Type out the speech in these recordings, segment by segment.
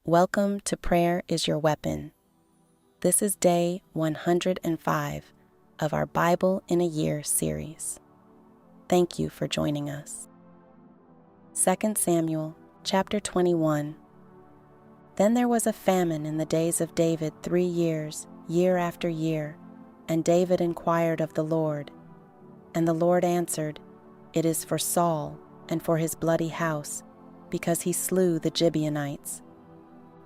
Welcome to Prayer is Your Weapon. This is day 105 of our Bible in a Year series. Thank you for joining us. 2 Samuel chapter 21. Then there was a famine in the days of David 3 years, year after year, and David inquired of the Lord. And the Lord answered, It is for Saul and for his bloody house, because he slew the Gibeonites.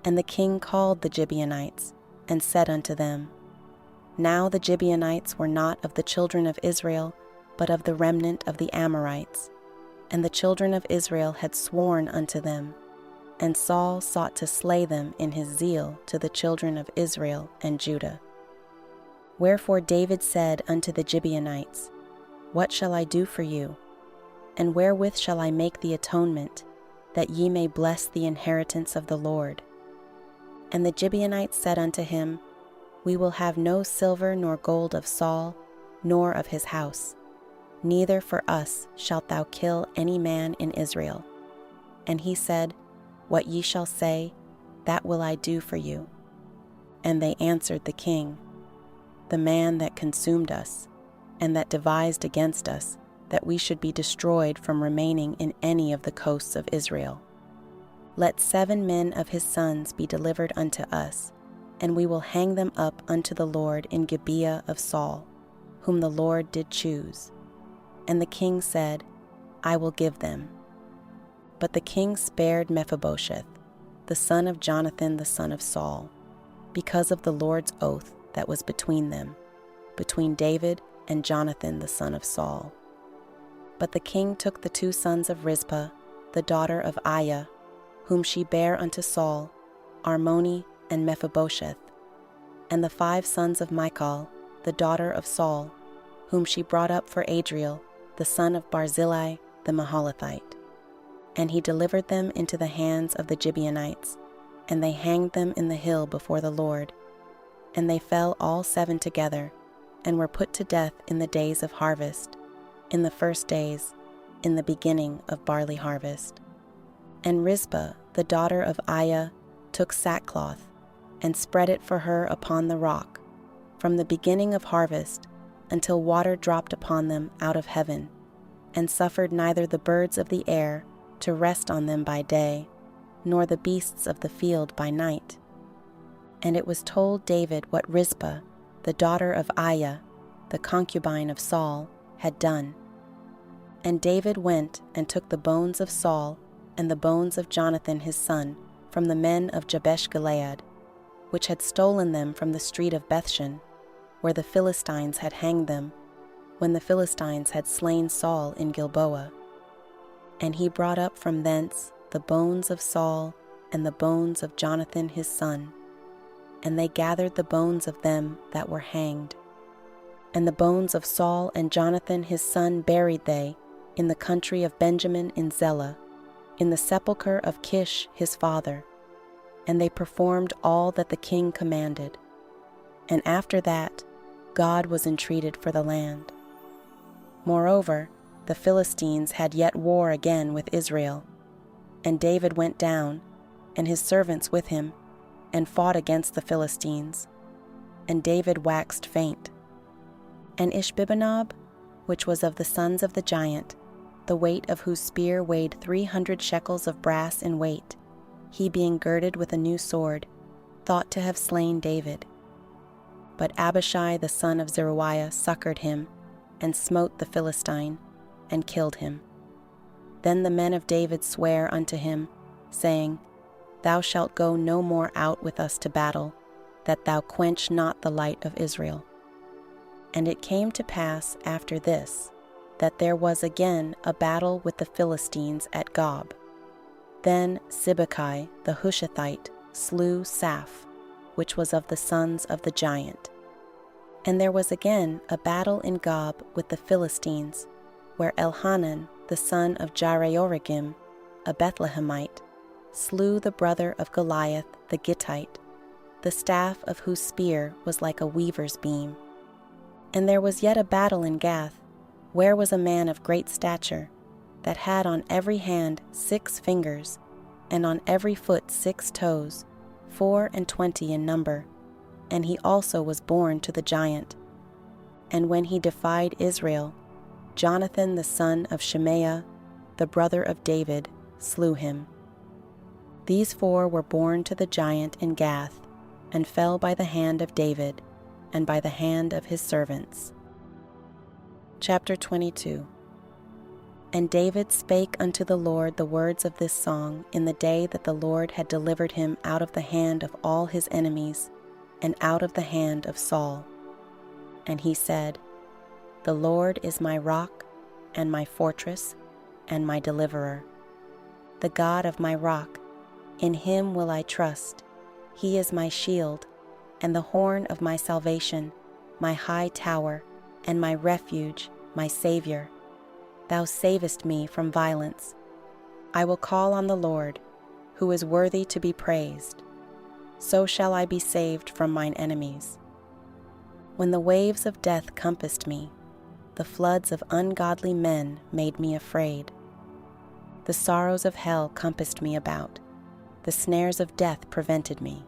And the king called the Gibeonites, and said unto them, Now the Gibeonites were not of the children of Israel, but of the remnant of the Amorites. And the children of Israel had sworn unto them, and Saul sought to slay them in his zeal to the children of Israel and Judah. Wherefore David said unto the Gibeonites, What shall I do for you? And wherewith shall I make the atonement, that ye may bless the inheritance of the Lord? And the Gibeonites said unto him, We will have no silver nor gold of Saul, nor of his house. Neither for us shalt thou kill any man in Israel. And he said, What ye shall say, that will I do for you. And they answered the king, The man that consumed us, and that devised against us, that we should be destroyed from remaining in any of the coasts of Israel. Let 7 men of his sons be delivered unto us, and we will hang them up unto the Lord in Gibeah of Saul, whom the Lord did choose. And the king said, I will give them. But the king spared Mephibosheth, the son of Jonathan the son of Saul, because of the Lord's oath that was between them, between David and Jonathan the son of Saul. But the king took the 2 sons of Rizpah, the daughter of Aiah, whom she bare unto Saul, Armoni and Mephibosheth, and the 5 sons of Michal, the daughter of Saul, whom she brought up for Adriel, the son of Barzillai the Mahalathite. And he delivered them into the hands of the Gibeonites, and they hanged them in the hill before the Lord. And they fell all 7 together, and were put to death in the days of harvest, in the first days, in the beginning of barley harvest. And Rizpah, the daughter of Aiah, took sackcloth, and spread it for her upon the rock, from the beginning of harvest, until water dropped upon them out of heaven, and suffered neither the birds of the air to rest on them by day, nor the beasts of the field by night. And it was told David what Rizpah, the daughter of Aiah, the concubine of Saul, had done. And David went and took the bones of Saul and the bones of Jonathan his son from the men of Jabesh-Gilead, which had stolen them from the street of Bethshan, where the Philistines had hanged them, when the Philistines had slain Saul in Gilboa. And he brought up from thence the bones of Saul and the bones of Jonathan his son, and they gathered the bones of them that were hanged. And the bones of Saul and Jonathan his son buried they in the country of Benjamin in Zelah, in the sepulchre of Kish his father. And they performed all that the king commanded. And after that, God was entreated for the land. Moreover, the Philistines had yet war again with Israel. And David went down, and his servants with him, and fought against the Philistines. And David waxed faint. And Ishbi-benob, which was of the sons of the giant, the weight of whose spear weighed 300 shekels of brass in weight, he being girded with a new sword, thought to have slain David. But Abishai the son of Zeruiah succored him, and smote the Philistine, and killed him. Then the men of David sware unto him, saying, Thou shalt go no more out with us to battle, that thou quench not the light of Israel. And it came to pass after this, that there was again a battle with the Philistines at Gob. Then Sibbecai the Hushathite slew Saph, which was of the sons of the giant. And there was again a battle in Gob with the Philistines, where Elhanan the son of Jareoregim, a Bethlehemite, slew the brother of Goliath the Gittite, the staff of whose spear was like a weaver's beam. And there was yet a battle in Gath, where was a man of great stature, that had on every hand 6 fingers, and on every foot 6 toes, 24 in number, and he also was born to the giant. And when he defied Israel, Jonathan the son of Shimea, the brother of David, slew him. These 4 were born to the giant in Gath, and fell by the hand of David, and by the hand of his servants. Chapter 22. And David spake unto the Lord the words of this song in the day that the Lord had delivered him out of the hand of all his enemies, and out of the hand of Saul. And he said, The Lord is my rock, and my fortress, and my deliverer. The God of my rock, in him will I trust. He is my shield, and the horn of my salvation, my high tower, and my refuge, my Savior. Thou savest me from violence. I will call on the Lord, who is worthy to be praised. So shall I be saved from mine enemies. When the waves of death compassed me, the floods of ungodly men made me afraid. The sorrows of hell compassed me about. The snares of death prevented me.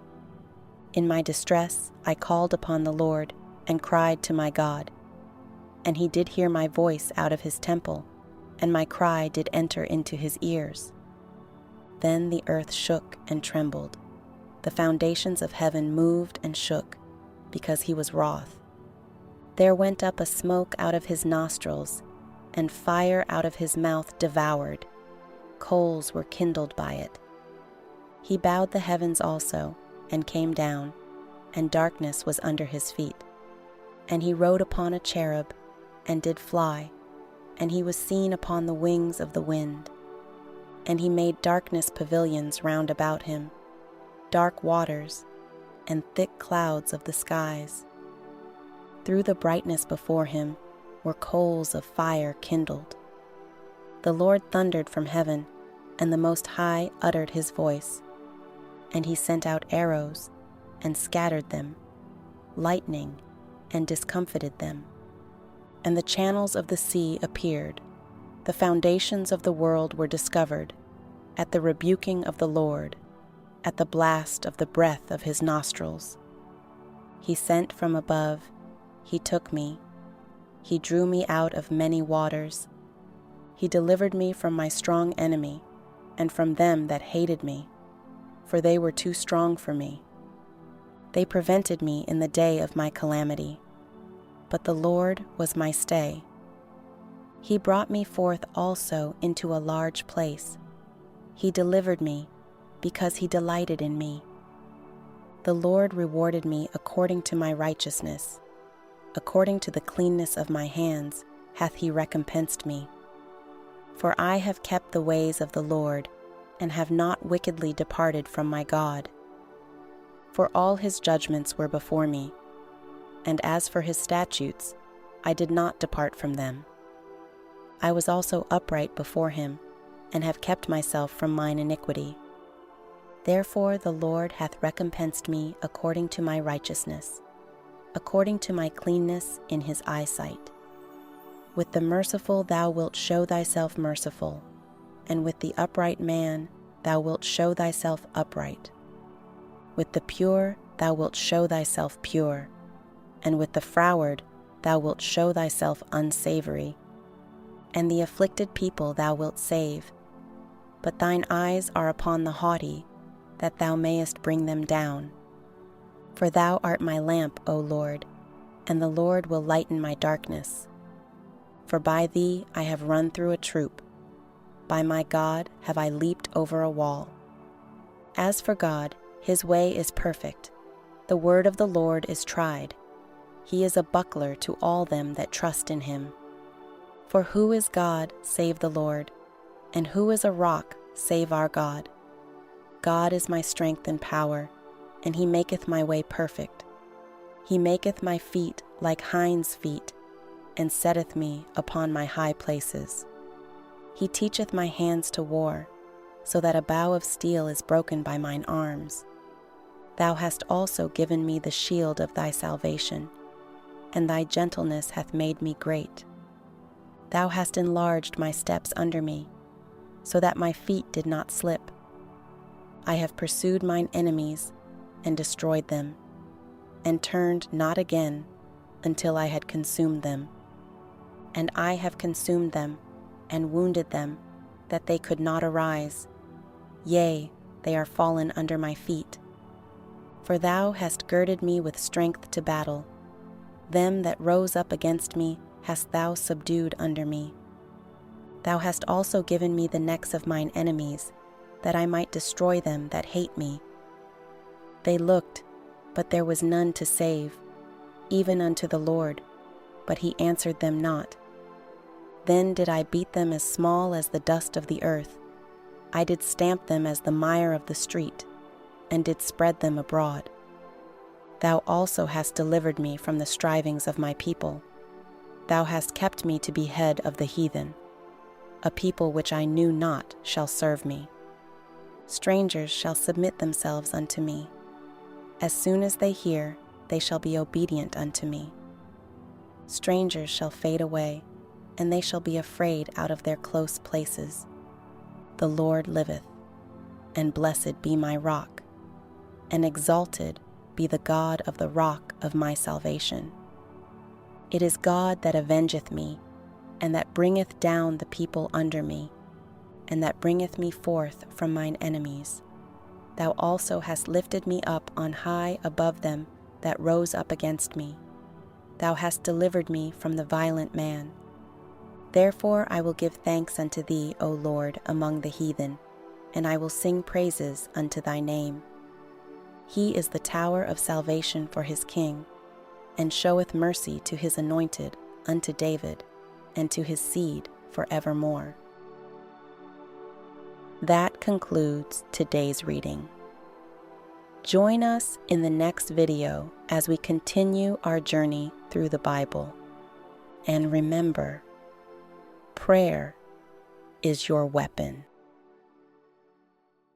In my distress I called upon the Lord, and cried to my God. And he did hear my voice out of his temple, and my cry did enter into his ears. Then the earth shook and trembled. The foundations of heaven moved and shook, because he was wroth. There went up a smoke out of his nostrils, and fire out of his mouth devoured. Coals were kindled by it. He bowed the heavens also, and came down, and darkness was under his feet. And he rode upon a cherub, and did fly, and he was seen upon the wings of the wind. And he made darkness pavilions round about him, dark waters, and thick clouds of the skies. Through the brightness before him were coals of fire kindled. The Lord thundered from heaven, and the Most High uttered his voice. And he sent out arrows, and scattered them, lightning, and discomfited them. And the channels of the sea appeared. The foundations of the world were discovered, at the rebuking of the Lord, at the blast of the breath of his nostrils. He sent from above, he took me, he drew me out of many waters. He delivered me from my strong enemy, and from them that hated me, for they were too strong for me. They prevented me in the day of my calamity, but the Lord was my stay. He brought me forth also into a large place. He delivered me, because he delighted in me. The Lord rewarded me according to my righteousness. According to the cleanness of my hands hath he recompensed me. For I have kept the ways of the Lord, and have not wickedly departed from my God. For all his judgments were before me, and as for his statutes, I did not depart from them. I was also upright before him, and have kept myself from mine iniquity. Therefore the Lord hath recompensed me according to my righteousness, according to my cleanness in his eyesight. With the merciful thou wilt show thyself merciful, and with the upright man thou wilt show thyself upright. With the pure thou wilt show thyself pure, and with the froward thou wilt show thyself unsavory. And the afflicted people thou wilt save, but thine eyes are upon the haughty, that thou mayest bring them down. For thou art my lamp, O Lord, and the Lord will lighten my darkness. For by thee I have run through a troop, by my God have I leaped over a wall. As for God, his way is perfect, the word of the Lord is tried. He is a buckler to all them that trust in him. For who is God save the Lord, and who is a rock save our God? God is my strength and power, and he maketh my way perfect. He maketh my feet like hinds' feet, and setteth me upon my high places. He teacheth my hands to war, so that a bow of steel is broken by mine arms. Thou hast also given me the shield of thy salvation, and thy gentleness hath made me great. Thou hast enlarged my steps under me, so that my feet did not slip. I have pursued mine enemies, and destroyed them, and turned not again until I had consumed them. And I have consumed them, and wounded them, that they could not arise. Yea, they are fallen under my feet. For thou hast girded me with strength to battle. Them that rose up against me hast thou subdued under me. Thou hast also given me the necks of mine enemies, that I might destroy them that hate me. They looked, but there was none to save, even unto the Lord, but he answered them not. Then did I beat them as small as the dust of the earth. I did stamp them as the mire of the street, and did spread them abroad. Thou also hast delivered me from the strivings of my people. Thou hast kept me to be head of the heathen. A people which I knew not shall serve me. Strangers shall submit themselves unto me. As soon as they hear, they shall be obedient unto me. Strangers shall fade away, and they shall be afraid out of their close places. The Lord liveth, and blessed be my rock, and exalted be the God of the rock of my salvation. It is God that avengeth me, and that bringeth down the people under me, and that bringeth me forth from mine enemies. Thou also hast lifted me up on high above them that rose up against me. Thou hast delivered me from the violent man. Therefore I will give thanks unto thee, O Lord, among the heathen, and I will sing praises unto thy name. He is the tower of salvation for his king, and showeth mercy to his anointed, unto David, and to his seed forevermore. That concludes today's reading. Join us in the next video as we continue our journey through the Bible. And remember, prayer is your weapon.